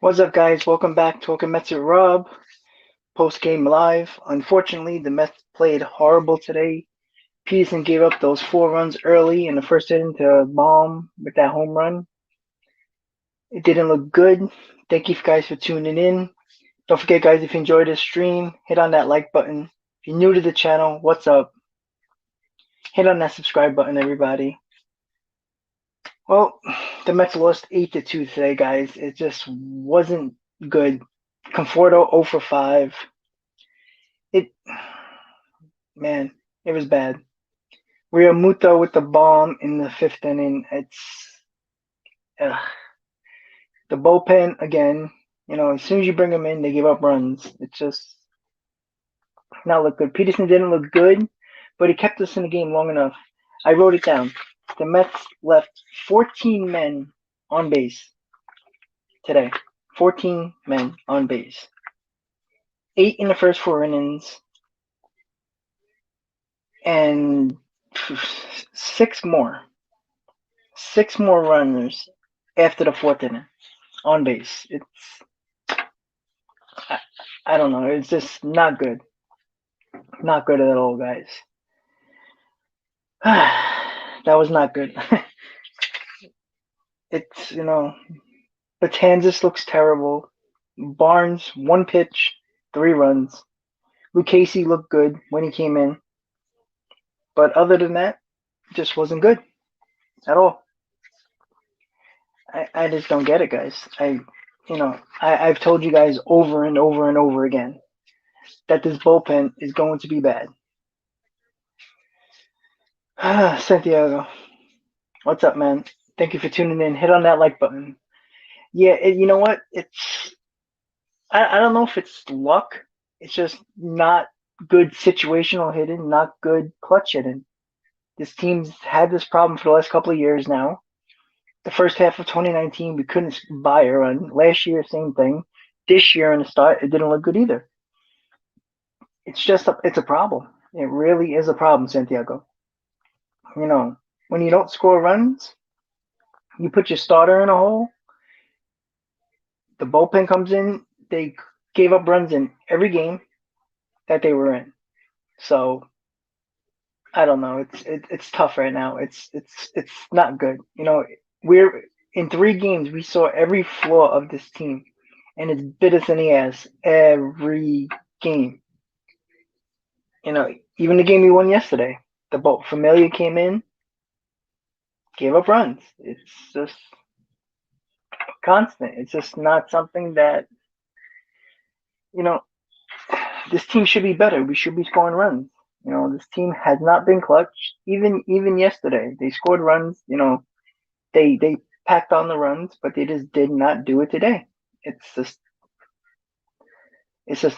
What's up, guys? Welcome back to Talking Mets with Rob. Post game live. Unfortunately, the Mets played horrible today. Peterson gave up those 4 runs early in the first inning to Baum with that home run. It didn't look good. Thank you guys for tuning in. Don't forget, guys, if you enjoyed this stream, hit on that like button. If you're new to the channel, what's up? Hit on that subscribe button, everybody. Well, the Mets lost 8-2 today, guys. It just wasn't good. Conforto 0 for 5. It Man, it was bad. Real Muto with the bomb in the fifth inning. Uh, the bullpen again. As soon as you bring them in, they give up runs. It's just not look good. Peterson didn't look good, but he kept us in the game long enough. I wrote it down. The Mets left 14 men on base today. 14 men on base. 8 in the first 4 innings, and 6 more. 6 more runners after the fourth inning on base. I don't know. It's just not good. Not good at all, guys. That was not good. Batanzas looks terrible. Barnes, 1 pitch, 3 runs. Lucchesi looked good when he came in. But other than that, it just wasn't good at all. I just don't get it, guys. I've told you guys over and over and over again that this bullpen is going to be bad. Santiago, what's up, man? Thank you for tuning in. Hit on that like button. Yeah, you know what? I don't know if it's luck. It's just not good situational hitting, not good clutch hitting. This team's had this problem for the last couple of years now. The first half of 2019, we couldn't buy a run. Last year, same thing. This year in the start, it didn't look good either. It's a problem. It really is a problem, Santiago. When you don't score runs, you put your starter in a hole. The bullpen comes in. They gave up runs in every game that they were in. So I don't know. It's tough right now. It's not good. We're in 3 games. We saw every flaw of this team, and it's bit us in the ass every game. Even the game we won yesterday, the boat Familia came in, gave up runs. It's just constant. It's just not something that you know. This team should be better. We should be scoring runs. This team has not been clutch. Even yesterday, they scored runs. They packed on the runs, but they just did not do it today. It's just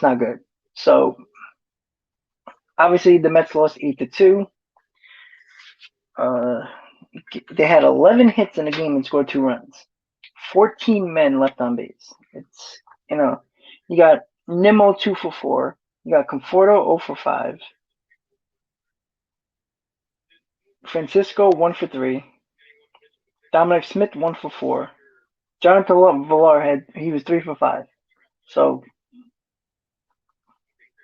not good. So obviously the Mets lost 8-2. They had 11 hits in the game and scored 2 runs. 14 men left on base. You got Nimmo 2 for 4. You got Conforto 0 for 5. Francisco 1 for 3. Dominic Smith 1 for 4. Jonathan Villar he was 3 for 5. So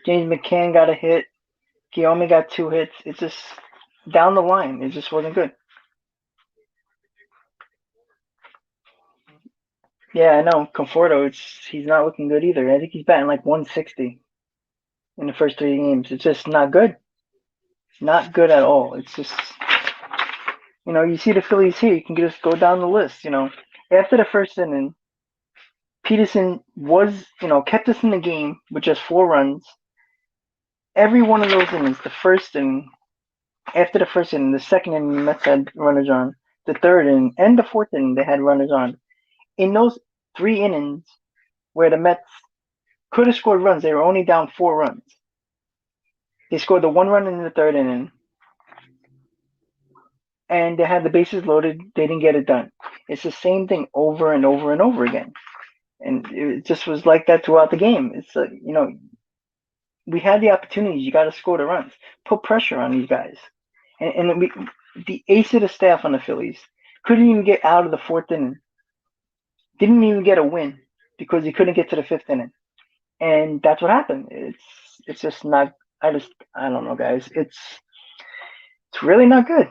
James McCann got a hit. Guillaume got 2 hits. It's just down the line. It just wasn't good. Yeah, I know. Conforto, he's not looking good either. I think he's batting like 160 in the first 3 games. It's just not good. Not good at all. It's just, you see the Phillies here. You can just go down the list. After the first inning, Peterson kept us in the game with just 4 runs. Every one of those innings, the first inning, after the first inning, the second inning, the Mets had runners on. The third inning and the fourth inning, they had runners on. In those 3 innings where the Mets could have scored runs, they were only down 4 runs. They scored the 1 run in the third inning, and they had the bases loaded. They didn't get it done. It's the same thing over and over and over again. And it just was like that throughout the game. It's we had the opportunities. You got to score the runs. Put pressure on these guys. And the ace of the staff on the Phillies couldn't even get out of the fourth inning. Didn't even get a win because he couldn't get to the fifth inning, and that's what happened. It's just not. I don't know, guys. It's really not good.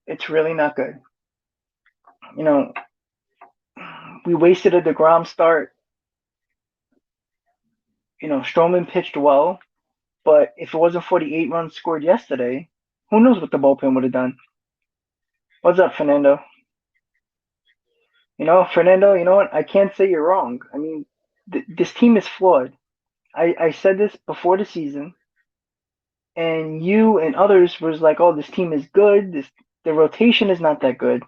It's really not good. You know, we wasted a DeGrom start. Stroman pitched well, but if it wasn't for the 8 runs scored yesterday, who knows what the bullpen would have done? What's up, Fernando? Fernando, you know what? I can't say you're wrong. I mean, this team is flawed. I said this before the season, and you and others was like, "Oh, this team is good. The rotation is not that good.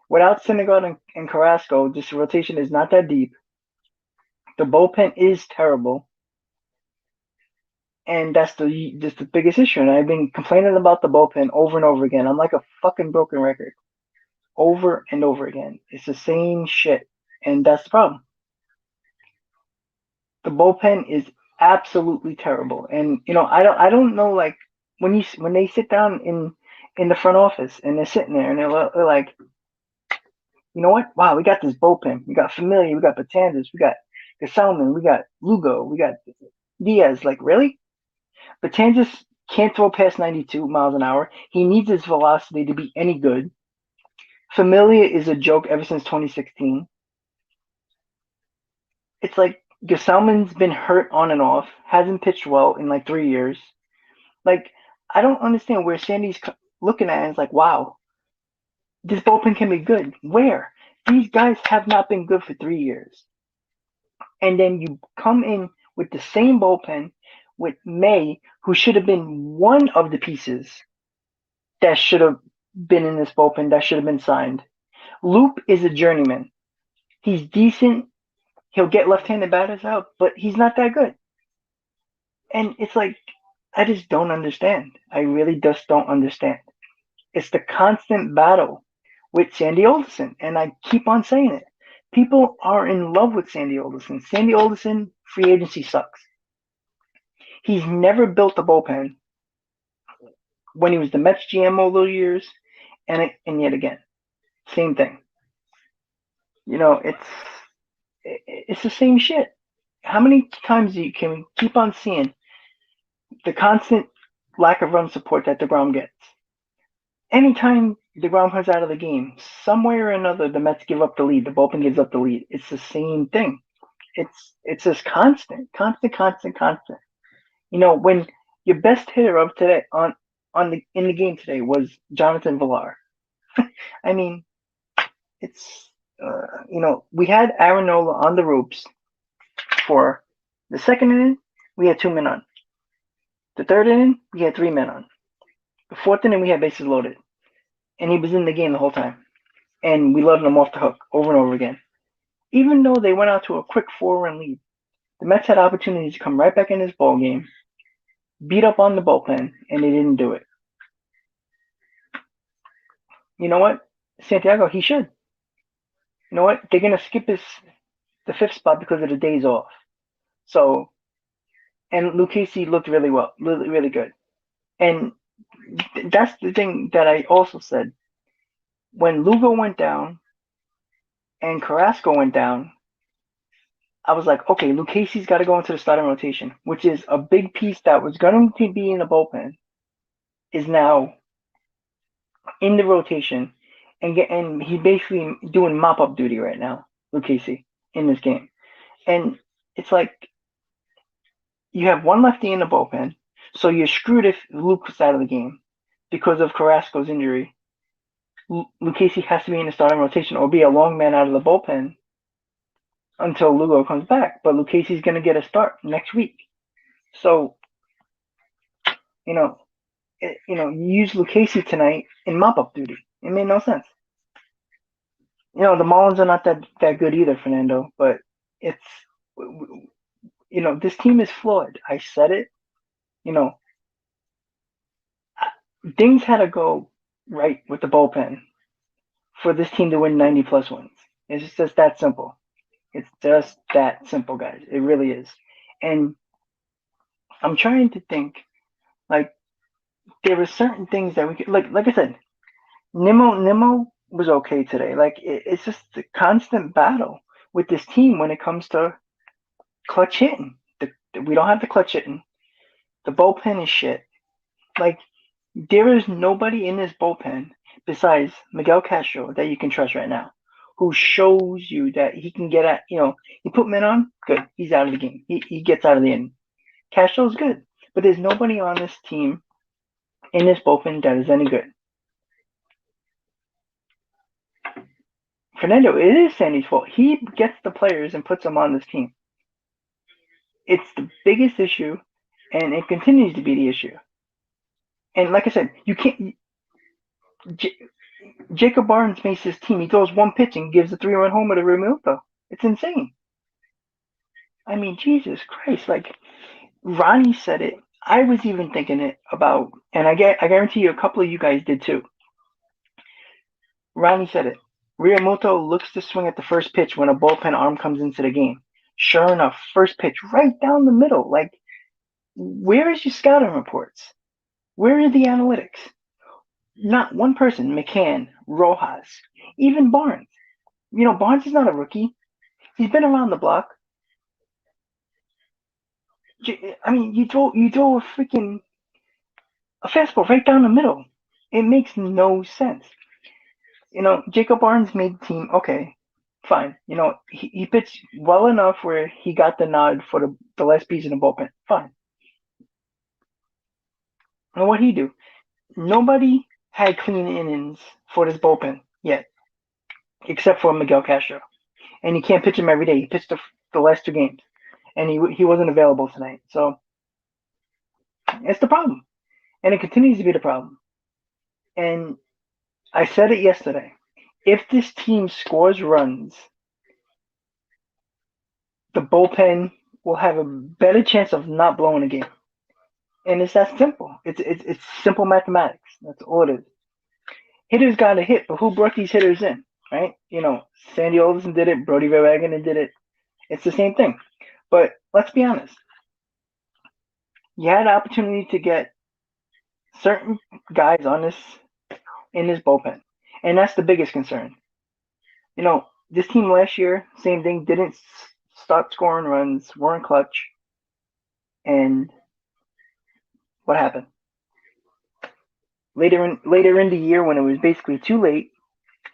Without Syndergaard and Carrasco, this rotation is not that deep. The bullpen is terrible, and that's the biggest issue. And I've been complaining about the bullpen over and over again. I'm like a fucking broken record, over and over again. It's the same shit, and that's the problem. The bullpen is absolutely terrible, and I don't know, like, when they sit down in the front office and they're sitting there and they're like, you know what? Wow, we got this bullpen. We got Familia, we got Batanzas, we got Salmon, we got Lugo, we got Diaz. Like, really? Batanzas can't throw past 92 miles an hour. He needs his velocity to be any good. Familia is a joke ever since 2016. It's like Gesellman's been hurt on and off, hasn't pitched well in like 3 years. Like, I don't understand where Sandy's looking at it and it's like, wow, this bullpen can be good. Where? These guys have not been good for 3 years. And then you come in with the same bullpen with May, who should have been one of the pieces that should have been in this bullpen, that should have been signed. Loop is a journeyman. He's decent. He'll get left-handed batters out, but he's not that good. And it's like, I just don't understand. I really just don't understand. It's the constant battle with Sandy Alderson, and I keep on saying it. People are in love with Sandy Alderson. Sandy Alderson, free agency sucks. He's never built a bullpen when he was the Mets GM all those years, and yet again, same thing. It's the same shit. How many times can we keep on seeing the constant lack of run support that DeGrom gets? Anytime DeGrom comes out of the game, some way or another, the Mets give up the lead. The bullpen gives up the lead. It's the same thing. It's just constant. When your best hitter of today in the game today was Jonathan Villar. I mean, it's we had Aaron Nola on the ropes for the second inning. We had 2 men on. The third inning, we had 3 men on. The fourth inning, we had bases loaded, and he was in the game the whole time, and we let him off the hook over and over again. Even though they went out to a quick 4-run lead, the Mets had opportunities to come right back in this ball game, beat up on the bullpen, and they didn't do it. You know what? Santiago, he should. You know what? They're gonna skip the 5th spot because of the days off. So, and Lucchesi looked really well, really, really good. And that's the thing that I also said. When Lugo went down and Carrasco went down, I was like, okay, Lucchesi's got to go into the starting rotation, which is a big piece that was going to be in the bullpen, is now in the rotation, and he's basically doing mop-up duty right now, Lucchesi, in this game. And it's like, you have one lefty in the bullpen, so you're screwed if Luke was out of the game because of Carrasco's injury. Lucchesi has to be in the starting rotation or be a long man out of the bullpen until Lugo comes back. But Lucchesi's going to get a start next week. So, you use Lucchesi tonight in mop-up duty. It made no sense. The Marlins are not that good either, Fernando, but it's, this team is flawed. I said it. Things had to go right with the bullpen for this team to win 90-plus wins. It's just that simple. It's just that simple, guys. It really is. And I'm trying to think, like, there were certain things that we could, like I said, Nimmo was okay today. Like, it's just a constant battle with this team when it comes to clutch hitting. We don't have the clutch hitting. The bullpen is shit. Like, there is nobody in this bullpen besides Miguel Castro that you can trust right now, who shows you that he can get at, you put men on, good. He's out of the game. He gets out of the inning. Castro's good. But there's nobody on this team in this bullpen that is any good. Fernando, it is Sandy's fault. He gets the players and puts them on this team. It's the biggest issue, and it continues to be the issue. And like I said, you can't. Jacob Barnes makes his team. He throws one pitch and gives a 3-run homer to Realmuto. It's insane. I mean, Jesus Christ! Like, Ronnie said it. I was even thinking it about, and I guarantee you, a couple of you guys did too. Ronnie said it. Realmuto looks to swing at the first pitch when a bullpen arm comes into the game. Sure enough, first pitch right down the middle. Like, where is your scouting reports? Where are the analytics? Not one person, McCann, Rojas, even Barnes. Barnes is not a rookie. He's been around the block. I mean, you throw a fastball right down the middle. It makes no sense. Jacob Barnes made the team. Okay, fine. He pitched well enough where he got the nod for the last piece in the bullpen. Fine. And what'd he do? Nobody had clean innings for this bullpen yet, except for Miguel Castro. And he can't pitch him every day. He pitched the last 2 games, and he wasn't available tonight. So it's the problem, and it continues to be the problem. And I said it yesterday. If this team scores runs, the bullpen will have a better chance of not blowing a game. And it's that simple. It's simple mathematics. That's all it is. Hitters got to hit, but who brought these hitters in, right? Sandy Alderson did it. Brody Van Wagenen did it. It's the same thing. But let's be honest. You had an opportunity to get certain guys in this bullpen, and that's the biggest concern. This team last year, same thing, didn't start scoring runs, weren't clutch, and what happened? Later in the year, when it was basically too late,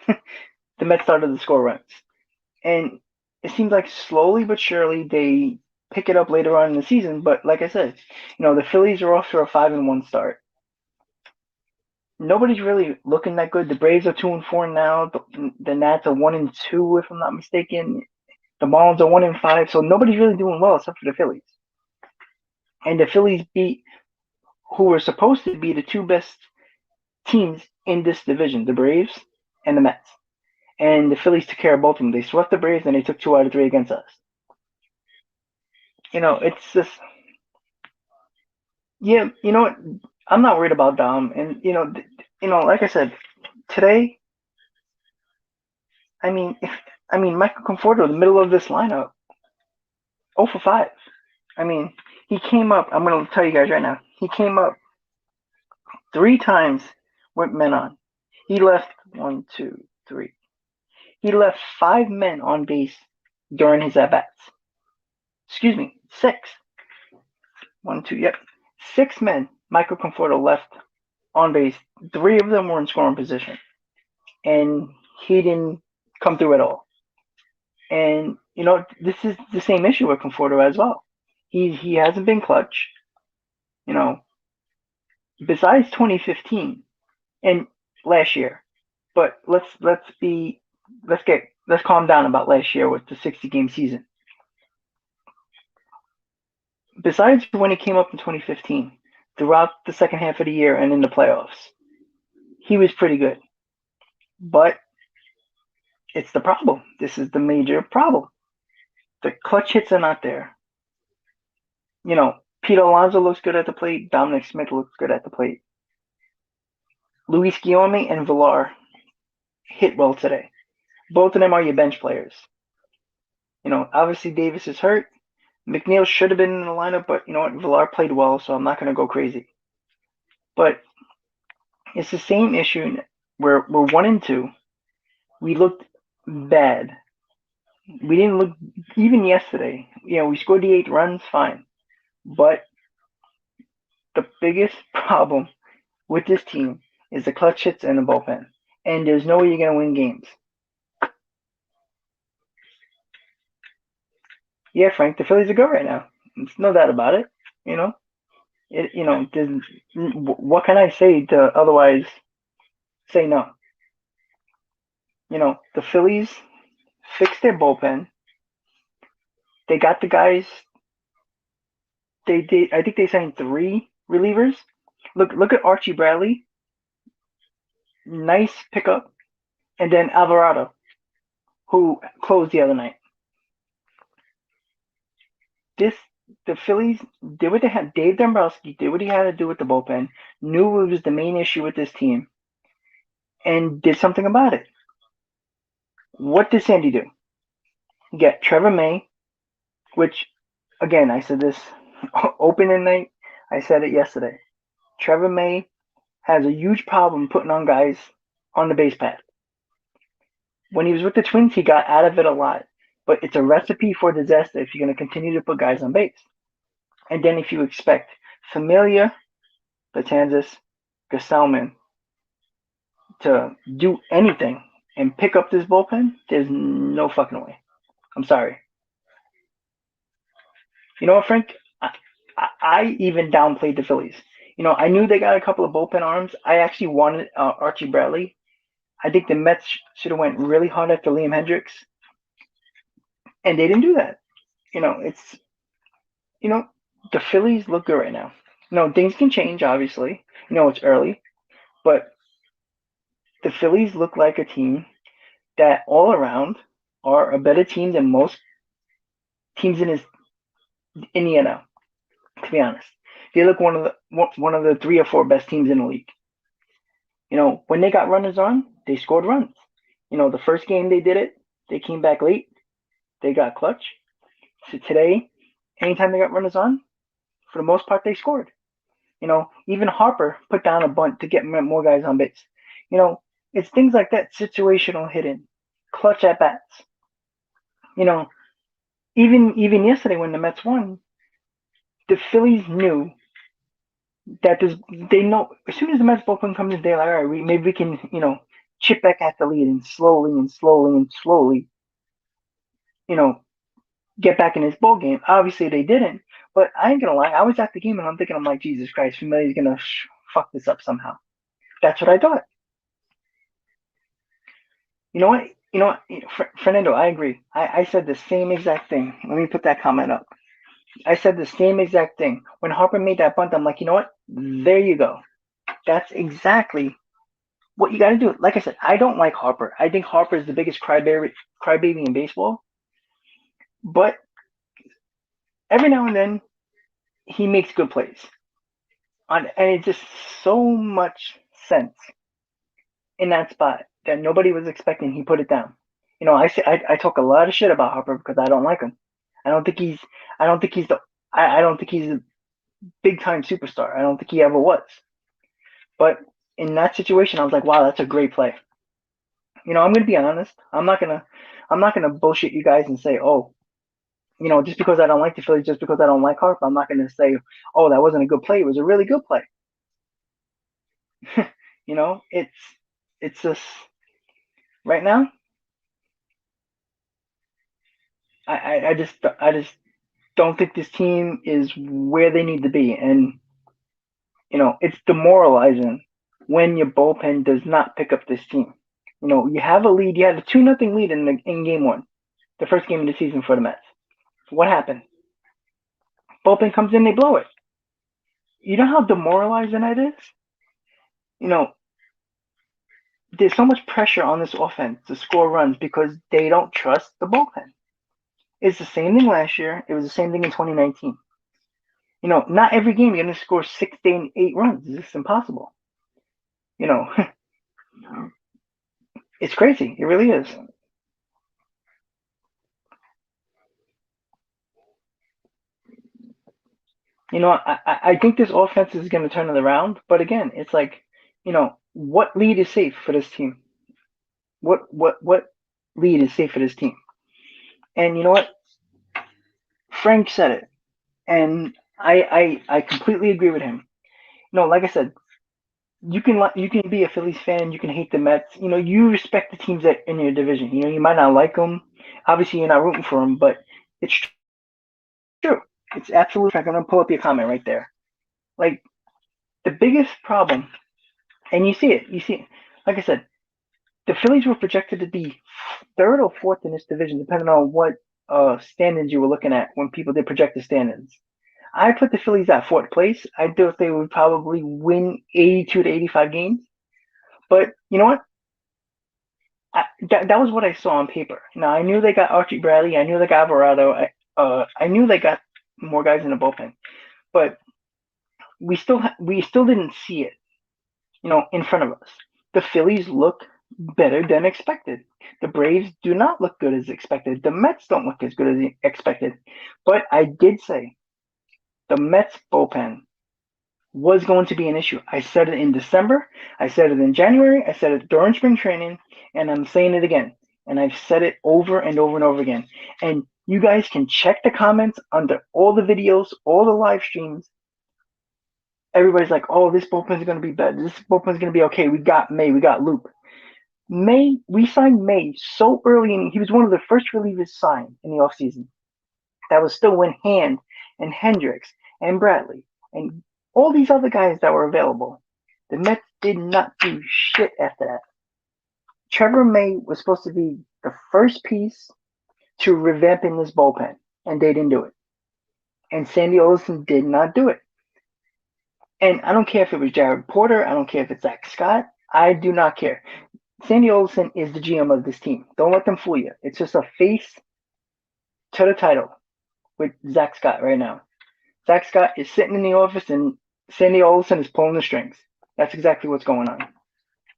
the Mets started to score runs, and it seems like slowly but surely they pick it up later on in the season. But like I said, the Phillies are off to a 5-1 start. Nobody's really looking that good. The Braves are 2-4 now. The Nats are 1-2, if I'm not mistaken. The Marlins are 1-5. So nobody's really doing well except for the Phillies. And the Phillies beat who were supposed to be the 2 best teams in this division, the Braves and the Mets. And the Phillies took care of both of them. They swept the Braves and they took 2 out of 3 against us. It's just, yeah, what? I'm not worried about Dom. And, like I said, today, Michael Conforto, the middle of this lineup, 0 for 5. He came up, I'm going to tell you guys right now, he came up 3 times with men on. He left 1, 2, 3. He left 5 men on base during his at-bats. Excuse me, 6. 1, 2, yep. 6 men Michael Conforto left on base. 3 of them were in scoring position. And he didn't come through at all. And, this is the same issue with Conforto as well. He hasn't been clutch. Besides 2015 and last year. But let's calm down about last year with the 60-game season. Besides when he came up in 2015, throughout the second half of the year and in the playoffs, he was pretty good. But it's the problem. This is the major problem. The clutch hits are not there. Pete Alonso looks good at the plate. Dominic Smith looks good at the plate. Luis Guillorme and Villar hit well today. Both of them are your bench players. Obviously Davis is hurt. McNeil should have been in the lineup, but Villar played well, so I'm not going to go crazy. But it's the same issue where we're 1-2. We looked bad We didn't look even yesterday. We scored the 8 runs, fine. But the biggest problem with this team is the clutch hits and the bullpen. And there's no way you're gonna win games. Yeah, Frank, the Phillies are good right now. There's no doubt about it. You know, what can I say to otherwise say no? The Phillies fixed their bullpen. They got the guys. I think they signed 3 relievers. Look at Archie Bradley, nice pickup, and then Alvarado, who closed the other night. This the Phillies did what they had. Dave Dombrowski did what he had to do with the bullpen. Knew it was the main issue with this team, and did something about it. What did Sandy do? Get Trevor May, which again I said this opening night. I said it yesterday. Trevor May has a huge problem putting on guys on the base pad. When he was with the Twins, he got out of it a lot. But it's a recipe for disaster if you're going to continue to put guys on base. And then if you expect Familia, Betanzas, Gesellman to do anything and pick up this bullpen, there's no fucking way. I'm sorry. You know what, Frank? I even downplayed the Phillies. I knew they got a couple of bullpen arms. I actually wanted Archie Bradley. I think the Mets should have went really hard after Liam Hendricks, and they didn't do that. It's the Phillies look good right now. Things can change, obviously. It's early, but the Phillies look like a team that all around are a better team than most teams in the NL. To be honest, they look one of the 3 or 4 best teams in the league. When they got runners on, they scored runs. The first game they did it, they came back late, they got clutch. So today, anytime they got runners on, for the most part, they scored. Even Harper put down a bunt to get more guys on base. It's things like that, situational hitting, clutch at bats. Even yesterday when the Mets won, the Phillies knew that they know as soon as the Mets bullpen comes in, they're like, all right, maybe we can, chip back at the lead and slowly, get back in this ball game. Obviously, they didn't, but I ain't gonna lie. I was at the game and I'm like, Jesus Christ, Familia's gonna fuck this up somehow. That's what I thought. You know what? Fernando, I agree. I said the same exact thing. Let me put that comment up. I said the same exact thing. When Harper made that bunt, I'm like, you know what? There you go. That's exactly what you got to do. Like I said, I don't like Harper. I think Harper is the biggest crybaby in baseball. But every now and then, he makes good plays. And it's just so much sense in that spot that nobody was expecting. He put it down. I talk a lot of shit about Harper because I don't like him. I don't think he's a big time superstar. I don't think he ever was. But in that situation, I was like, wow, that's a great play. I'm gonna be honest. I'm not gonna bullshit you guys and say, oh, just because I don't like the Phillies, just because I don't like Harper, I'm not gonna say, oh, that wasn't a good play. It was a really good play. It's just right now. I just don't think this team is where they need to be, and it's demoralizing when your bullpen does not pick up this team. You have a lead. You had a 2-0 lead in game 1, the first game of the season for the Mets. What happened? Bullpen comes in, they blow it. You know how demoralizing that is? There's so much pressure on this offense to score runs because they don't trust the bullpen. It's the same thing last year. It was the same thing in 2019. Not every game you're going to score 6 to 8 runs. It's just impossible. It's crazy. It really is. I think this offense is going to turn it around. But again, it's like, what lead is safe for this team? What lead is safe for this team? And you know what? Frank said it, and I completely agree with him. No, like I said, you can be a Phillies fan, you can hate the Mets. You know, you respect the teams that in your division. You know, you might not like them. Obviously, you're not rooting for them, but it's true. It's absolutely fact. I'm gonna pull up your comment right there. Like the biggest problem, and you see it. You see it. Like I said, the Phillies were projected to be third or fourth in this division, depending on what standings you were looking at when people did project the standings. I put the Phillies at fourth place. I thought they would probably win 82 to 85 games. But you know what? That was what I saw on paper. Now I knew they got Archie Bradley. I knew they got Alvarado. I knew they got more guys in the bullpen. But we still didn't see it. You know, in front of us. The Phillies look better than expected. The Braves do not look good as expected. The Mets don't look as good as expected. But I did say the Mets bullpen was going to be an issue. I said it in December, I said it in January, I said it during spring training, and I'm saying it again. And I've said it over and over and over again. And you guys can check the comments under all the videos, all the live streams. Everybody's like, oh, this bullpen's going to be better. This bullpen's going to be okay. We got May, we got Luke. May, we signed May so early, and he was one of the first relievers signed in the offseason. That was still when Hand and Hendricks and Bradley and all these other guys that were available. The Mets did not do shit after that. Trevor May was supposed to be the first piece to revamping this bullpen, and they didn't do it. And Sandy Olson did not do it. And I don't care if it was Jared Porter. I don't care if it's Zach Scott. I do not care. Sandy Olson is the GM of this team. Don't let them fool you. It's just a face to the title with Zach Scott right now. Zach Scott is sitting in the office and Sandy Olson is pulling the strings. That's exactly what's going on.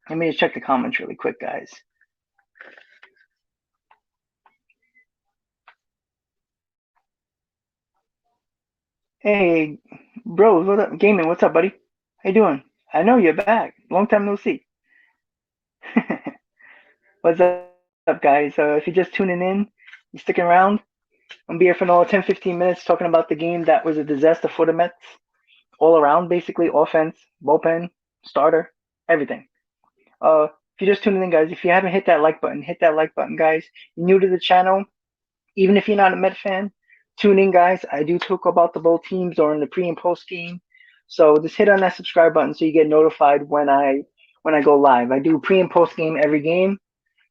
Let me just check the comments really quick, guys. Hey, bro, what up? Gaming, what's up, buddy? How you doing? I know you're back. Long time no see. What's up, guys? If you're just tuning in, you sticking around, I'm be here for another 10, 15 minutes talking about the game that was a disaster for the Mets. All around, basically, offense, bullpen, starter, everything. If you're just tuning in, guys, if you haven't hit that like button, hit that like button, guys. You're new to the channel, even if you're not a Met fan, tune in, guys. I do talk about the both teams during the pre and post game. So just hit on that subscribe button so you get notified when I go live. I do pre and post game every game.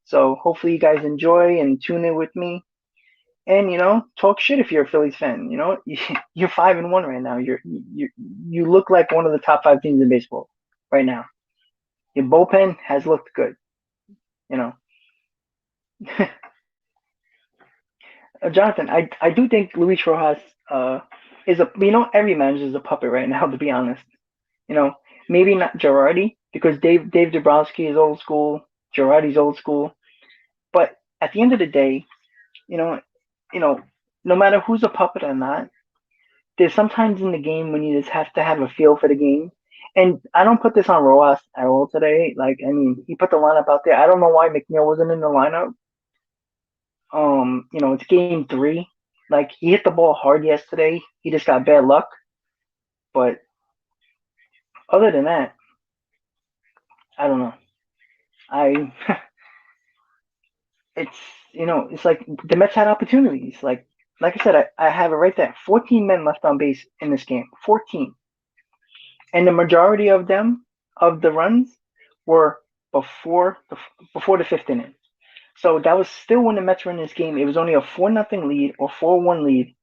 So hopefully you guys enjoy and tune in with me. And you know, talk shit if you're a Phillies fan. You know, you're 5-1 right now. You look like one of the top 5 teams in baseball right now. Your bullpen has looked good. You know, Jonathan, I do think Luis Rojas is a, you know, every manager is a puppet right now, to be honest. You know, maybe not Girardi because Dave Dabrowski is old school, Girardi's old school, but at the end of the day, you know, you know, no matter who's a puppet or not, there's sometimes in the game when you just have to have a feel for the game. And I don't put this on Rojas at all today. Like, I mean, he put the lineup out there. I don't know why McNeil wasn't in the lineup. You know, it's game 3. Like he hit the ball hard yesterday. He just got bad luck. But other than that, I don't know. I it's you know, it's like the Mets had opportunities. Like I said, I have it right there. 14 men left on base in this game. 14. And the majority of them of the runs were before the 5th inning. So that was still when the Mets were in this game. It was only a 4-0 lead or 4-1 lead,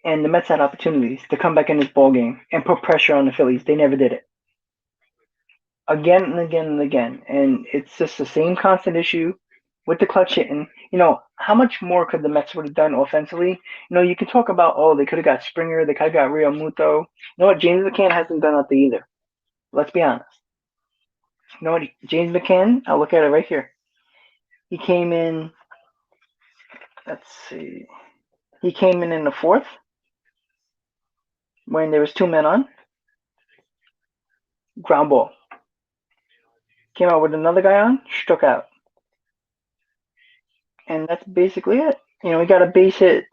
and the Mets had opportunities to come back in this ball game and put pressure on the Phillies. They never did it. Again and again and again. And it's just the same constant issue with the clutch hitting. You know, how much more could the Mets would have done offensively? You know, you can talk about, oh, they could have got Springer, they could have got Real Muto. You know what? James McCann hasn't done nothing either. Let's be honest. You know what? James McCann, I'll look at it right here. He came in, let's see. He came in the 4th when there was 2 men on. Ground ball. Came out with another guy on, struck out. And that's basically it. He got a base hit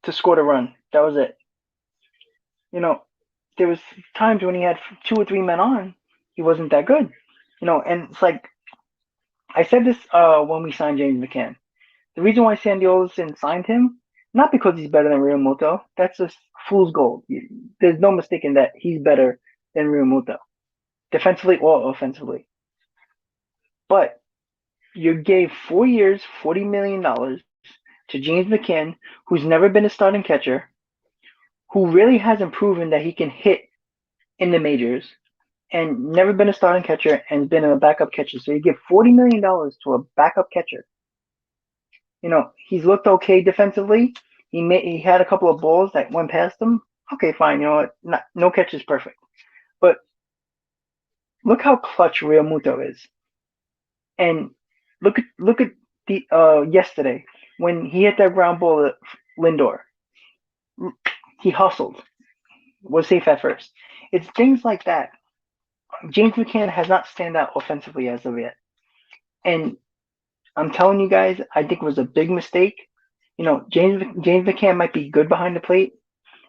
to score the run. That was it. There was times when he had 2 or 3 men on, he wasn't that good. And it's like I said this when we signed James McCann. The reason why Sandy Olson signed him, not because he's better than Realmuto. That's just fool's gold. There's no mistaking that he's better than Realmuto, defensively or offensively. But you gave 4 years, $40 million to James McCann, who's never been a starting catcher, who really hasn't proven that he can hit in the majors, and never been a starting catcher and been a backup catcher. So you give $40 million to a backup catcher. He's looked okay defensively. He had a couple of balls that went past him. Okay, fine. You know what? No catch is perfect, but look how clutch Realmuto is, and look at the yesterday when he hit that ground ball at Lindor. He hustled, was safe at first. It's things like that. James McCann has not stand out offensively as of yet, and I'm telling you guys, I think it was a big mistake. James McCann might be good behind the plate,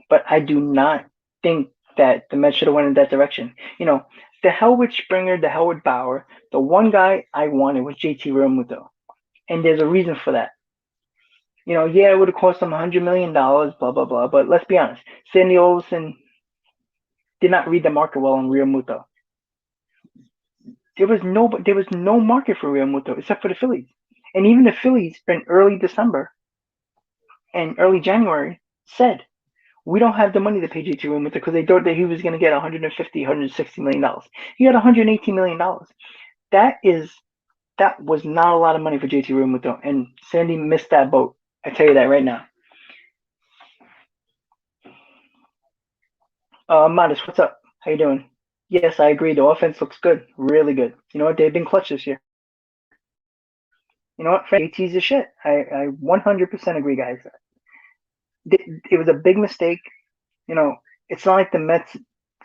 but I do not think that the Mets should have went in that direction. The hell with Springer, the hell with Bauer. The one guy I wanted was JT Realmuto, and there's a reason for that. Yeah, it would have cost them $100 million, blah blah blah. But let's be honest, Sandy Olson did not read the market well on Realmuto. There was no market for Realmuto except for the Phillies, and even the Phillies in early December and early January said we don't have the money to pay JT Realmuto because they thought that he was going to get $150, $160 million. He got $118 million. That was not a lot of money for JT Realmuto, and Sandy missed that boat. I tell you that right now. Modest, what's up? How you doing? Yes, I agree. The offense looks good, really good. You know what? They've been clutch this year. You know what? JT's the shit. I 100% agree, guys. It was a big mistake. It's not like the Mets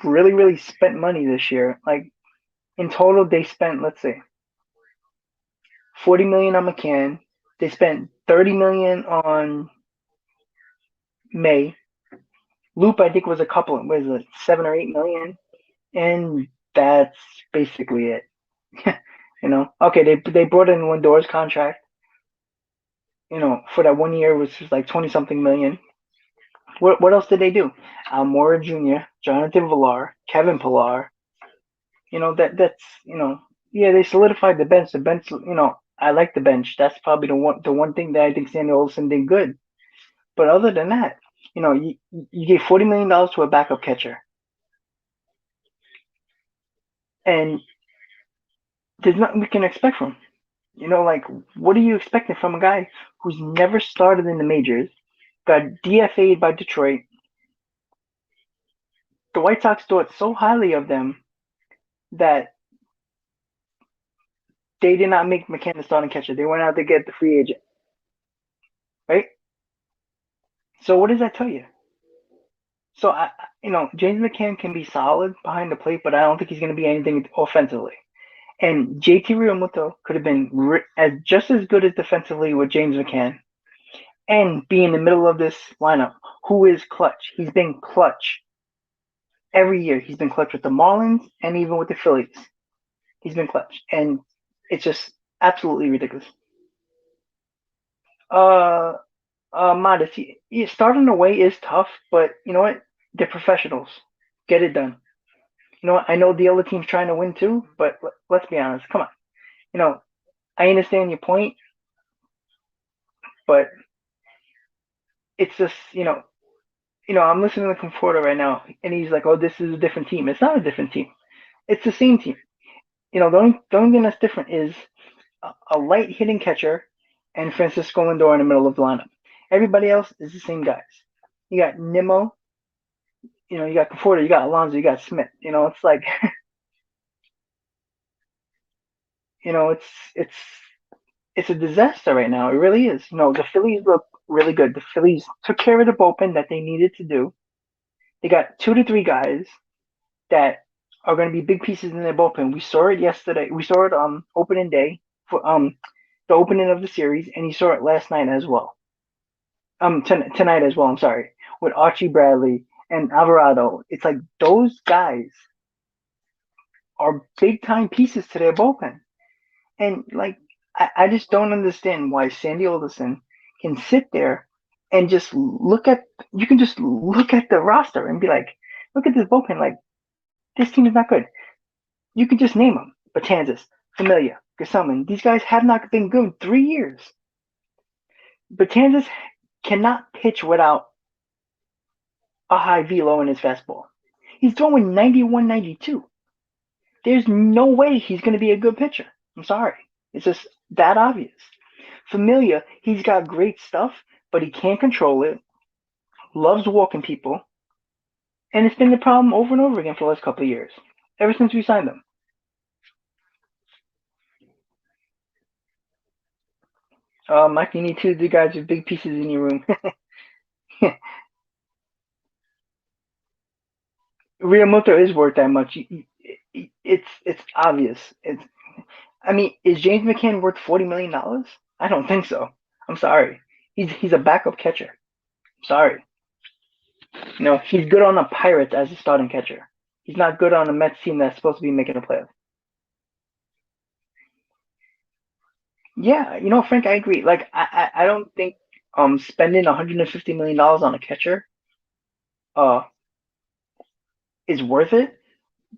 really spent money this year. Like in total, they spent, let's see, 40 million on McCann. They spent 30 million on May. Loop, I think, was a couple. Was it 7 or 8 million? And that's basically it. Okay, they brought in Lindor's contract. For that 1 year, which was like 20-something million. What else did they do? Almora Jr., Jonathan Villar, Kevin Pillar. That's yeah, they solidified the bench. The bench, I like the bench. That's probably the one thing that I think Sandy Olson did good. But other than that, you gave $40 million to a backup catcher, and there's nothing we can expect from him. Like what are you expecting from a guy who's never started in the majors, got DFA'd by Detroit? The White Sox thought so highly of them that they did not make McCann the starting catcher. They went out to get the free agent, right? So what does that tell you? So James McCann can be solid behind the plate, but I don't think he's going to be anything offensively. And JT Realmuto could have been just as good as defensively with James McCann, and be in the middle of this lineup. Who is clutch? He's been clutch every year. He's been clutch with the Marlins and even with the Phillies. He's been clutch, and it's just absolutely ridiculous. Modest. Starting away is tough, but you know what? They're professionals. Get it done. I know the other team's trying to win too, but let's be honest. Come on. I understand your point, but it's just, I'm listening to Conforto right now, and he's like, "Oh, this is a different team." It's not a different team. It's the same team. The only thing that's different is a light hitting catcher and Francisco Lindor in the middle of the lineup. Everybody else is the same guys. You got Nimmo, you got Conforto, you got Alonso, you got Smith. It's like, it's a disaster right now. It really is. The Phillies look really good. The Phillies took care of the bullpen that they needed to do. They got 2 to 3 guys that are going to be big pieces in their bullpen. We saw it yesterday. We saw it opening day for the opening of the series, and you saw it last night as well. Tonight as well. I'm sorry, with Archie Bradley and Alvarado. It's like those guys are big time pieces to their bullpen, and like I just don't understand why Sandy Alderson can sit there and just look at you can just look at the roster and be like, look at this bullpen, like this team is not good. You can just name them: Betances, Familia, Gesellman. These guys have not been good in 3 years. Betances cannot pitch without a high velo in his fastball. He's throwing 91, 92. There's no way he's going to be a good pitcher. I'm sorry. It's just that obvious. Familia, he's got great stuff, but he can't control it. Loves walking people. And it's been the problem over and over again for the last couple of years. Ever since we signed him. Mike, you need two of the guys with big pieces in your room. Realmuto is worth that much. It's obvious. I mean, is James McCann worth $40 million? I don't think so. I'm sorry. He's a backup catcher. I'm sorry. He's good on the Pirates as a starting catcher. He's not good on a Mets team that's supposed to be making a playoff. Yeah, Frank, I agree. Like, I don't think spending $150 million on a catcher uh is worth it.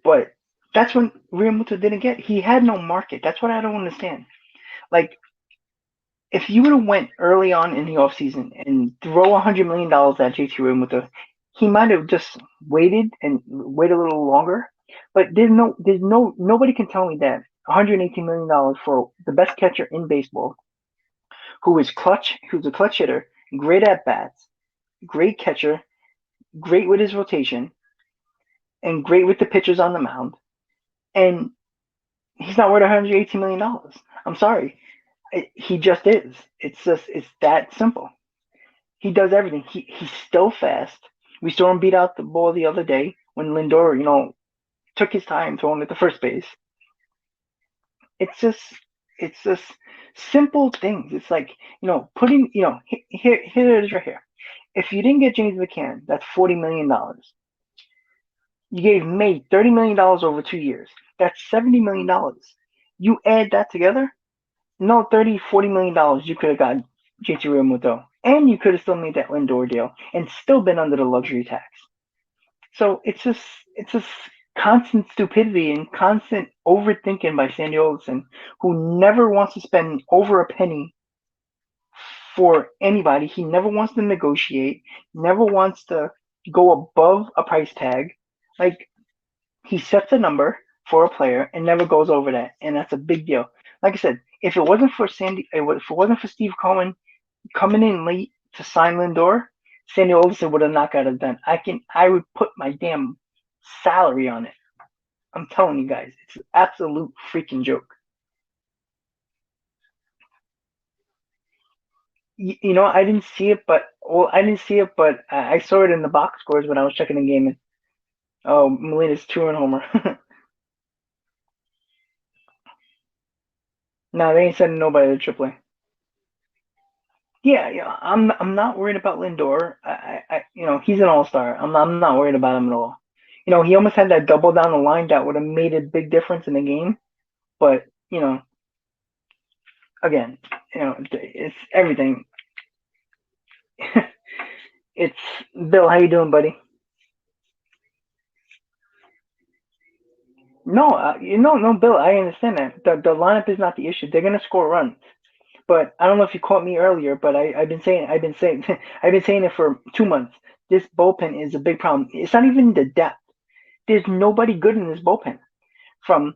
But that's when Realmuto didn't get. He had no market. That's what I don't understand. Like, if you would have went early on in the offseason and throw $100 million at JT Realmuto, he might have just waited and wait a little longer. But nobody can tell me that $118 million for the best catcher in baseball, who's a clutch hitter, great at bats, great catcher, great with his rotation, and great with the pitchers on the mound, and he's not worth $118 million. I'm sorry, he just is. It's that simple. He does everything. He's still fast. We saw him beat out the ball the other day when Lindor, took his time throwing it to first base. It's just simple things. It's like, putting, here it is right here. If you didn't get James McCann, that's $40 million. You gave May $30 million over 2 years. That's $70 million. You add that together, no, $30-40 million you could have got JT Realmuto, and you could have still made that Lindor deal and still been under the luxury tax. So it's just constant stupidity and constant overthinking by Sandy Alderson, who never wants to spend over a penny for anybody. He never wants to negotiate, never wants to go above a price tag. Like, he sets a number for a player and never goes over that, and that's a big deal. Like I said, if it wasn't for Steve Cohen coming in late to sign Lindor, Sandy Alderson would have not got it done. I would put my damn salary on it. I'm telling you guys, it's an absolute freaking joke. I didn't see it, but I saw it in the box scores when I was checking the game. And oh, Molina's 2-run homer. No, they ain't sending nobody to AAA. Yeah, I'm not worried about Lindor. He's an all-star. I'm not worried about him at all. He almost had that double down the line that would have made a big difference in the game. But again, it's everything. It's Bill. How you doing, buddy? No, no, Bill. I understand that the lineup is not the issue. They're gonna score runs. But I don't know if you caught me earlier, but I've been saying I've been saying it for 2 months. This bullpen is a big problem. It's not even the depth. There's nobody good in this bullpen. From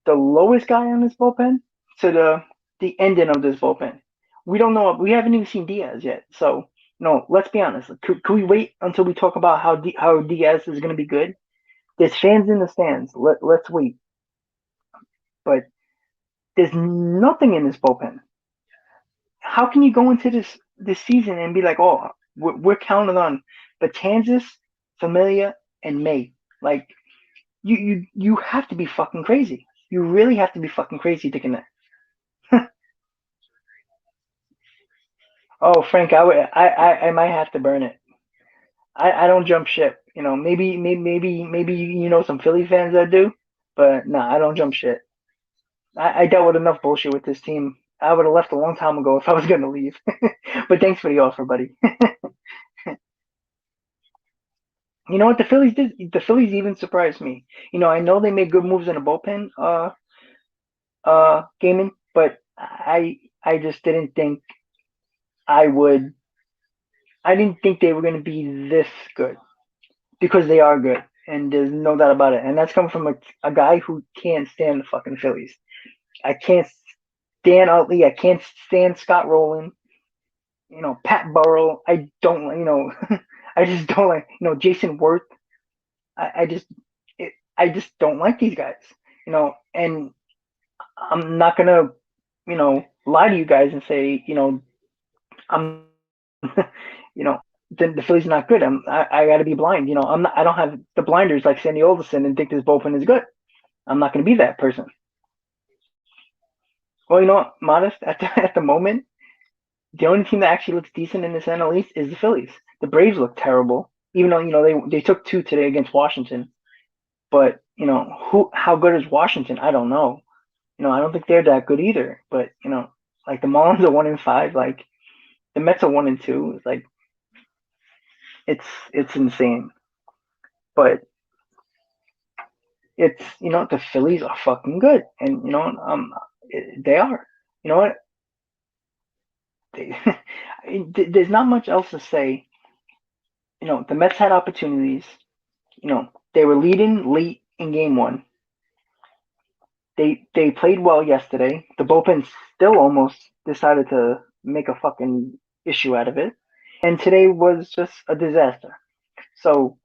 the lowest guy on this bullpen to the ending of this bullpen. We don't know. We haven't even seen Diaz yet. So no, let's be honest. Could we wait until we talk about how Diaz is going to be good? There's fans in the stands. Let's wait. But there's nothing in this bullpen. How can you go into this season and be like, oh, we're counting on Betances, Familia, and May? Like, you have to be fucking crazy. You really have to be fucking crazy thinking that. Oh, Frank, I might have to burn it. I don't jump ship. Maybe you know some Philly fans that do, but no, I don't jump ship. I dealt with enough bullshit with this team. I would have left a long time ago if I was gonna leave. But thanks for the offer, buddy. You know what the Phillies did? The Phillies even surprised me. I know they made good moves in the bullpen, gaming, but I just didn't think I would. I didn't think they were gonna be this good because they are good, and there's no doubt about it. And that's coming from a guy who can't stand the fucking Phillies. I can't stand Utley. I can't stand Scott Rowland. Pat Burrell. I don't. I just don't like. Jason Worth. I just. I just don't like these guys. And I'm not gonna, lie to you guys and say, I'm, the Phillies are not good. I got to be blind. I'm not. I don't have the blinders like Sandy Alderson and think this bullpen is good. I'm not gonna be that person. Well, Modest at the moment, the only team that actually looks decent in this NL East is the Phillies. The Braves look terrible, even though they took two today against Washington. But how good is Washington? I don't know. I don't think they're that good either. But like the Marlins are 1-5. Like the Mets are 1-2. It's like it's insane. But it's the Phillies are fucking good, and they are. You know what? They, there's not much else to say. The Mets had opportunities. They were leading late in game one. They played well yesterday. The bullpen still almost decided to make a fucking issue out of it. And today was just a disaster. So,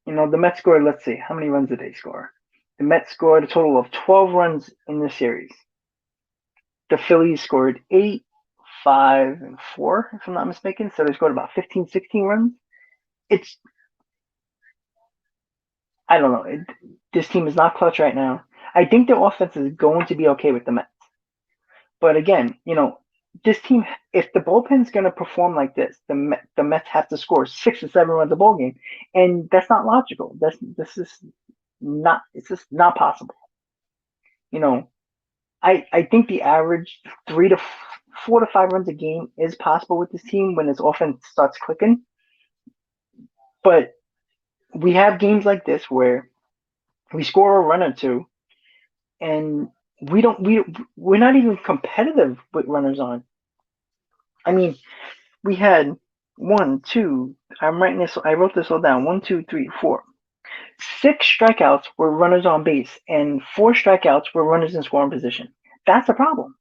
the Mets scored, let's see, how many runs did they score? The Mets scored a total of 12 runs in this series. The Phillies scored 8, 5, and 4, if I'm not mistaken. So they scored about 15, 16 runs. It's, I don't know. This team is not clutch right now. I think their offense is going to be okay with the Mets. But again, this team, if the bullpen's going to perform like this, the Mets have to score 6 or 7 runs a ball game, and that's not logical. This is not. It's just not possible. You know, I think the average 4 to 5 runs a game is possible with this team when its offense starts clicking. But we have games like this where we score a run or two, and we're not even competitive with runners on. I mean, we had one, two. I'm writing this. I wrote this all down. 1, 2, 3, 4. 6 strikeouts were runners on base, and 4 strikeouts were runners in scoring position. That's a problem,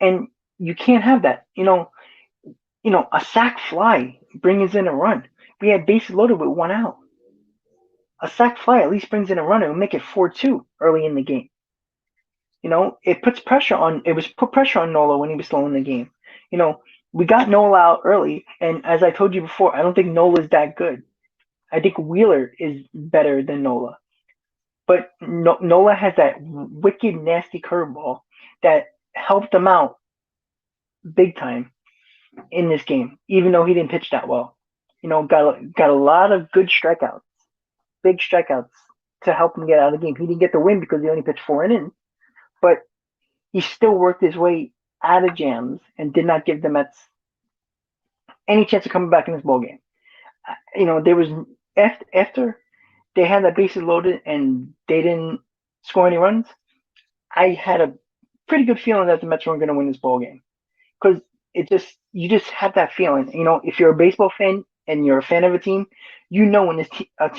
and you can't have that. A sac fly brings in a run. We had bases loaded with 1 out. A sac fly at least brings in a run and will make it 4-2 early in the game. It puts pressure on. It was put pressure on Nola when he was slow in the game. We got Nola out early, and as I told you before, I don't think Nola is that good. I think Wheeler is better than Nola, but Nola has that wicked nasty curveball that helped him out big time in this game, even though he didn't pitch that well. Got a lot of good strikeouts, big strikeouts to help him get out of the game. He didn't get the win because he only pitched 4 innings, but he still worked his way out of jams and did not give the Mets any chance of coming back in this ball game. There was after they had the bases loaded and they didn't score any runs. I had a pretty good feeling that the Mets weren't going to win this ball game because you just have that feeling. If you're a baseball fan and you're a fan of a team, when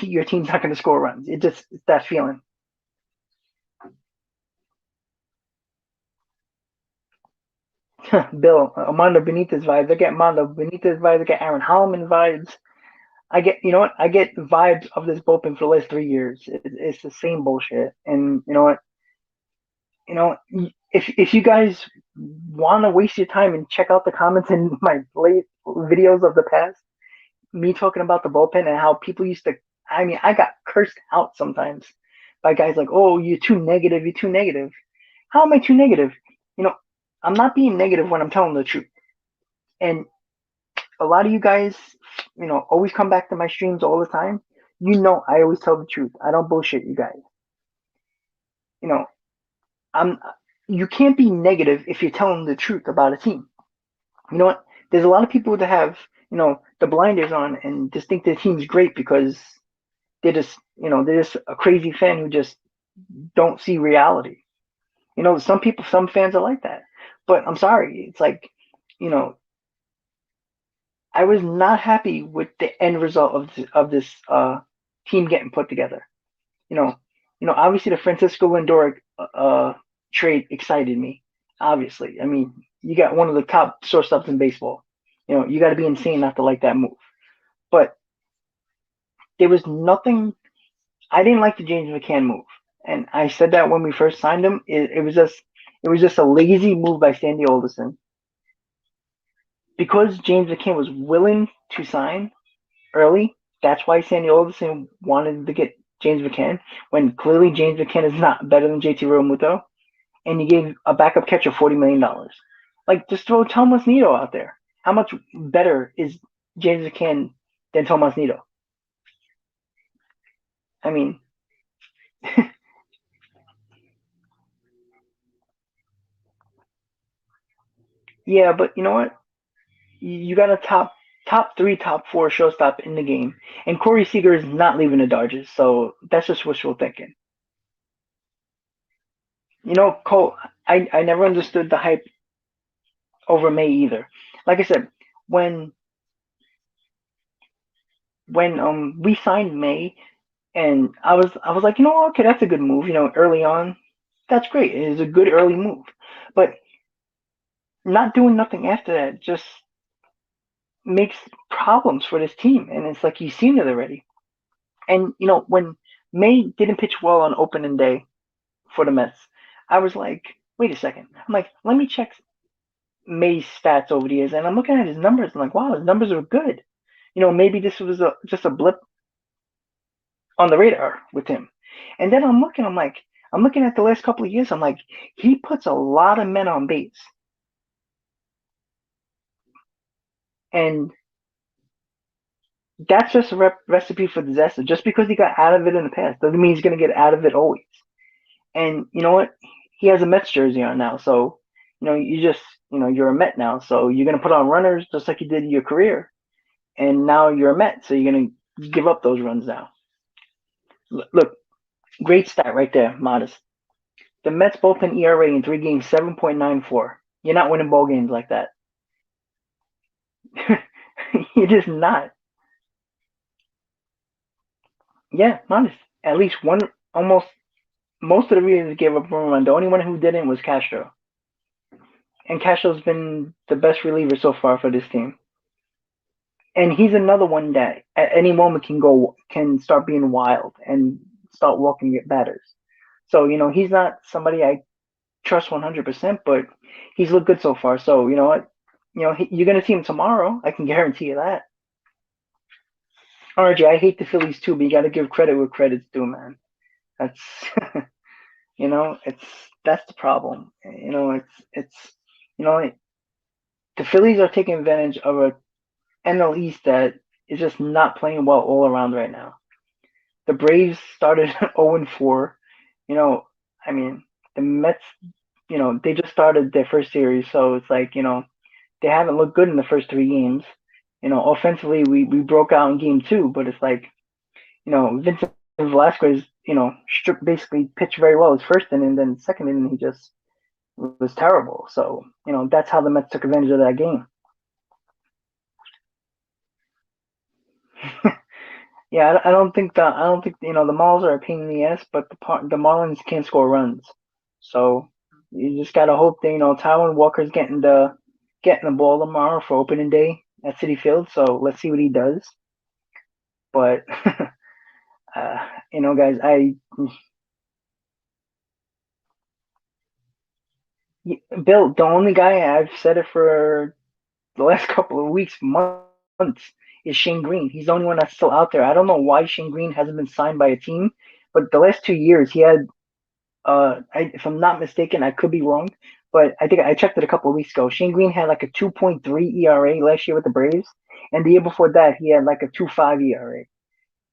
your team's not going to score runs. It's that feeling. Bill, Armando Benitez vibes. I get Armando Benitez vibes. I get Aaron Holliman vibes. I get, I get vibes of this bullpen for the last 3 years. It's the same bullshit. And you know what? If you guys want to waste your time and check out the comments in my late videos of the past, me talking about the bullpen and how people used to, I mean, I got cursed out sometimes by guys like, oh, you're too negative. You're too negative. How am I too negative? You know, I'm not being negative when I'm telling the truth. And a lot of you guys, always come back to my streams all the time. I always tell the truth. I don't bullshit you guys. You know, I'm. You can't be negative if you're telling the truth about a team. You know what? There's a lot of people that have, the blinders on and just think their team's great because they're just a crazy fan who just don't see reality. Some people, some fans are like that. But I'm sorry, it's like, you know, I was not happy with the end result of this team getting put together. You know, obviously the Francisco Lindor trade excited me. Obviously, I mean, you got one of the top shortstops in baseball. You got to be insane not to like that move. But there was nothing. I didn't like the James McCann move, and I said that when we first signed him. It was just a lazy move by Sandy Alderson because James McCann was willing to sign early. That's why Sandy Alderson wanted to get James McCann when clearly James McCann is not better than JT Realmuto, and he gave a backup catcher $40 million. Like, just throw Tomas Nido out there. How much better is James McCann than Tomas Nido? I mean, yeah, but you know what? You got a top three, top four showstop in the game, and Corey Seager is not leaving the Dodgers, so that's just wishful thinking. Cole, I never understood the hype over May either. Like I said, when we signed May, and I was like, okay, that's a good move. Early on, that's great. It is a good early move, but not doing nothing after that just makes problems for this team, and it's like you've seen it already. And when May didn't pitch well on opening day for the Mets, I was like, wait a second. I'm like, let me check May's stats over the years, and I'm looking at his numbers. I'm like, wow, his numbers are good. Maybe this was just a blip on the radar with him. And then I'm looking at the last couple of years. I'm like, he puts a lot of men on base, and that's just a recipe for disaster. Just because he got out of it in the past doesn't mean he's going to get out of it always. And you know what? He has a Mets jersey on now, so you're a Met now, so you're going to put on runners just like you did in your career. And now you're a Met, so you're going to give up those runs now. Look, great stat right there, modest. The Mets bullpen ERA in 3 games 7.94. You're not winning ball games like that. You're just not. Yeah, modest. At least one, almost most of the reasons gave up a run. The only one who didn't was Castro, and Castro's been the best reliever so far for this team. And he's another one that at any moment can start being wild and start walking at batters. So he's not somebody I trust 100%, but he's looked good so far. So you know what? You're gonna see him tomorrow. I can guarantee you that. RJ, I hate the Phillies too, but you got to give credit where credit's due, man. That's it's that's the problem. You know the Phillies are taking advantage of a NL East that is just not playing well all around right now. The Braves started 0-4. I mean, the Mets, they just started their first series, so it's like, they haven't looked good in the first 3 games. Offensively, we broke out in game two, but it's like, Vincent Velasquez, basically pitched very well his first inning, and then second inning he just was terrible. So, that's how the Mets took advantage of that game. Yeah, I don't think the Marlins are a pain in the ass, but the Marlins can't score runs. So you just gotta hope that Taiwan Walker's getting the ball tomorrow for opening day at Citi Field. So let's see what he does. But guys, Bill, the only guy I've said it for the last couple of weeks, months, is Shane Green. He's the only one that's still out there. I don't know why Shane Green hasn't been signed by a team, but the last 2 years he had, if I'm not mistaken, I could be wrong, But I think I checked it a couple of weeks ago. Shane Green had like a 2.3 ERA last year with the Braves, and the year before that he had like a 2.5 ERA.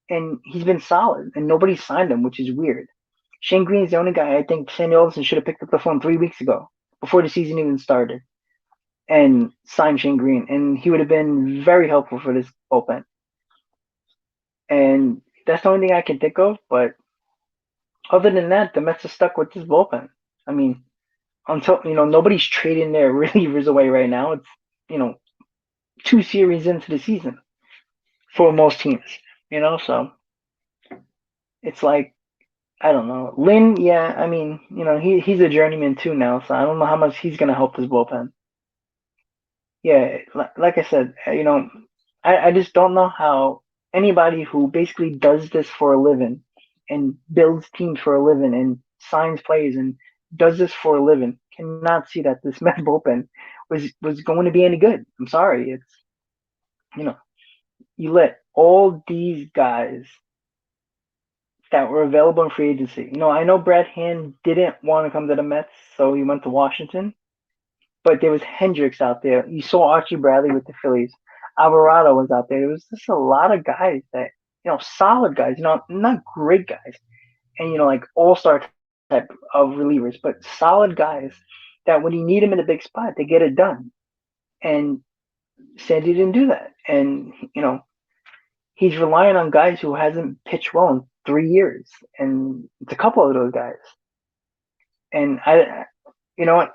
And he's been solid, and nobody signed him, which is weird. Shane Green is the only guy I think Sandy Alderson should have picked up the phone 3 weeks ago, before the season even started, and signed Shane Green, and he would have been very helpful for this bullpen. And that's the only thing I can think of. But other than that, the Mets are stuck with this bullpen. I mean, until nobody's trading their relievers away right now. It's you know 2 series into the season for most teams. So it's like I don't know. Lynn, yeah, I mean, he's a journeyman too now, so I don't know how much he's gonna help this bullpen. Yeah, like I said, I just don't know how anybody who basically does this for a living and builds teams for a living and signs players and does this for a living cannot see that this Met bullpen was going to be any good. I'm sorry. It's you know you let all these guys that were available in free agency. I know Brad Hand didn't want to come to the Mets, so he went to Washington. But there was Hendricks out there. You saw Archie Bradley with the Phillies. Alvarado was out there. There was just a lot of guys that, solid guys, not great guys. And, like all-star type of relievers, but solid guys that when you need them in a big spot, they get it done. And Sandy didn't do that. And, he's relying on guys who hasn't pitched well in 3 years. And it's a couple of those guys. And you know what?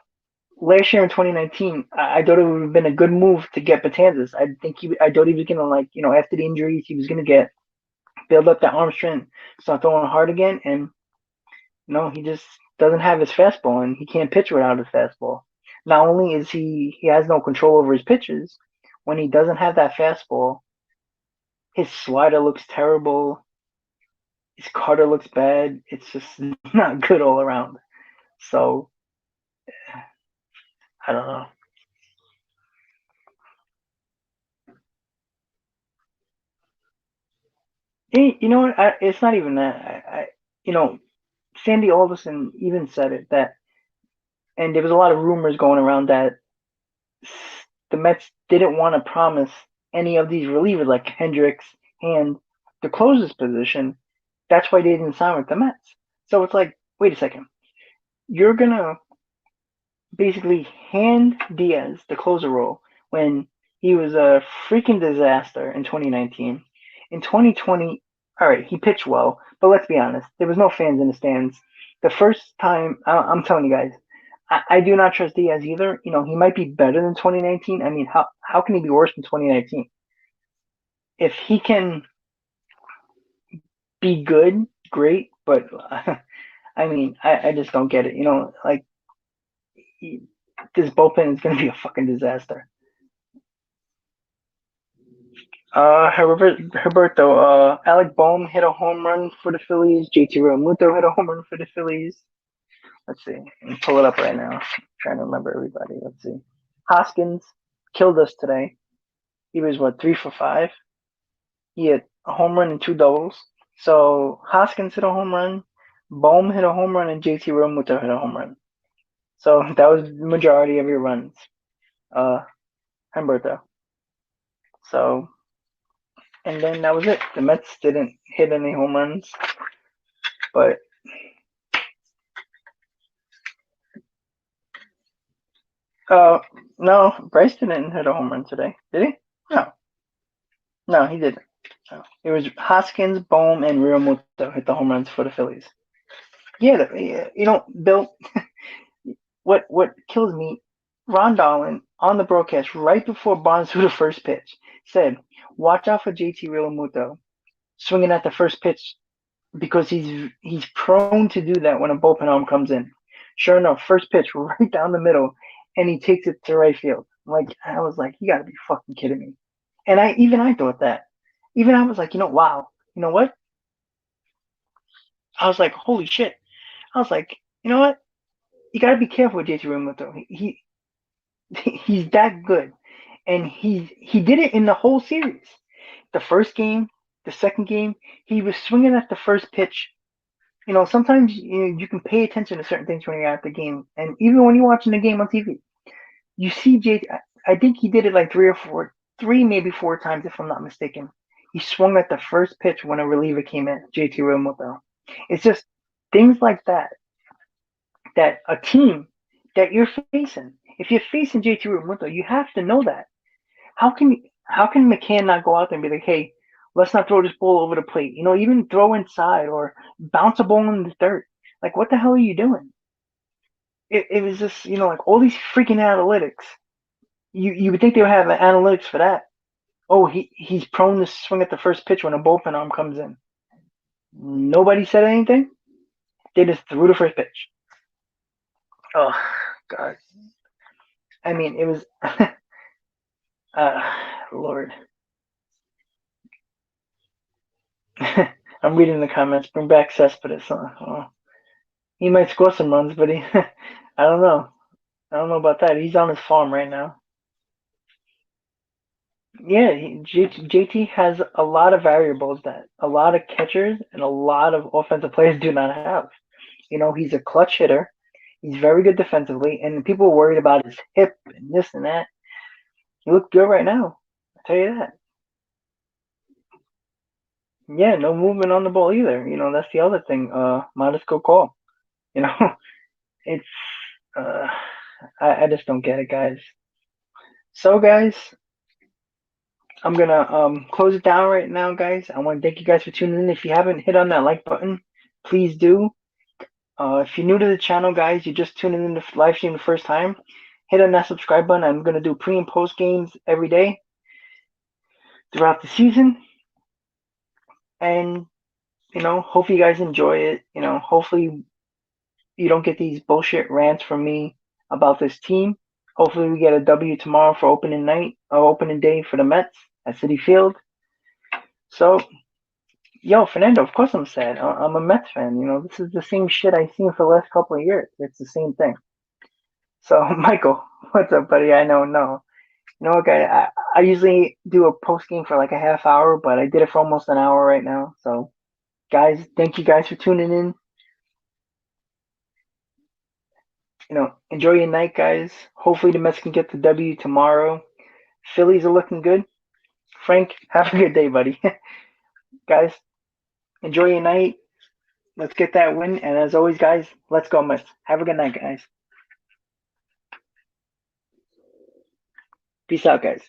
Last year in 2019, I thought it would have been a good move to get Betances. I thought he was gonna after the injuries, he was gonna build up that arm strength, start throwing hard again, and he just doesn't have his fastball, and he can't pitch without his fastball. Not only is he has no control over his pitches, when he doesn't have that fastball, his slider looks terrible, his cutter looks bad. It's just not good all around. So I don't know. You know what? It's not even that. Sandy Alderson even said it that, and there was a lot of rumors going around that the Mets didn't want to promise any of these relievers like Hendricks and the closer's position. That's why they didn't sign with the Mets. So it's like, wait a second, you're gonna basically hand Diaz the closer role when he was a freaking disaster in 2019. In 2020, all right, he pitched well, but let's be honest, there was no fans in the stands. The first time, I'm telling you guys, I do not trust Diaz either. He might be better than 2019. I mean, how can he be worse than 2019? If he can be good, great, but I mean, I just don't get it. Like this bullpen is going to be a fucking disaster. Herberto, Alec Bohm hit a home run for the Phillies. JT Realmuto hit a home run for the Phillies. Let's see. Let me pull it up right now. I'm trying to remember everybody. Let's see. Hoskins killed us today. He was, 3 for 5? He hit a home run and 2 doubles. So Hoskins hit a home run, Bohm hit a home run, and JT Realmuto hit a home run. So that was the majority of your runs. Humberto. So, and then that was it. The Mets didn't hit any home runs, but no, Bryce didn't hit a home run today, did he? No, he didn't. No. It was Hoskins, Bohm, and Realmuto hit the home runs for the Phillies. Yeah, Bill. What kills me? Ron Darlin on the broadcast right before Barnes threw the first pitch said, "Watch out for JT Realmuto swinging at the first pitch because he's prone to do that when a bullpen arm comes in." Sure enough, first pitch right down the middle, and he takes it to right field. I was like, you got to be fucking kidding me. And I thought that. Even I was like, wow. You know what? I was like, holy shit. I was like, you know what? You got to be careful with JT Realmuto. He's that good, and he did it in the whole series. The first game, the second game, he was swinging at the first pitch sometimes you can pay attention to certain things when you're at the game, and even when you're watching the game on TV, you see JT. I think he did it like three maybe four times if I'm not mistaken. He swung at the first pitch when a reliever came in, JT Realmuto. It's just things like that a team that you're facing. If you're facing JT Realmuto, you have to know that. How can McCann not go out there and be like, hey, let's not throw this ball over the plate? Even throw inside or bounce a ball in the dirt. Like, what the hell are you doing? It was just, like all these freaking analytics. You would think they would have analytics for that. Oh, he's prone to swing at the first pitch when a bullpen arm comes in. Nobody said anything. They just threw the first pitch. Oh God. I mean, it was. Lord. I'm reading the comments. Bring back Cespedes. Oh, he might score some runs, but I don't know. I don't know about that. He's on his farm right now. Yeah, JT has a lot of variables that a lot of catchers and a lot of offensive players do not have. He's a clutch hitter. He's very good defensively, and people are worried about his hip and this and that. He looked good right now. I tell you that. Yeah, no movement on the ball either. That's the other thing. Modest go call. You know, it's uh, I just don't get it, guys. So, guys, I'm gonna close it down right now, guys. I want to thank you guys for tuning in. If you haven't hit on that like button, please do. If you're new to the channel, guys, you're just tuning in to live stream the first time, hit on that subscribe button. I'm gonna do pre and post games every day throughout the season, and hopefully you guys enjoy it. Hopefully you don't get these bullshit rants from me about this team. Hopefully we get a W tomorrow for opening night or opening day for the Mets at Citi Field. So, yo, Fernando, of course I'm sad. I'm a Mets fan. This is the same shit I've seen for the last couple of years. It's the same thing. So, Michael, what's up, buddy? I know, no. What, guy? I usually do a post game for like a half hour, but I did it for almost an hour right now. So, guys, thank you guys for tuning in. Enjoy your night, guys. Hopefully the Mets can get the W tomorrow. Phillies are looking good. Frank, have a good day, buddy. Guys, enjoy your night. Let's get that win. And as always, guys, let's go Mets. Have a good night, guys. Peace out, guys.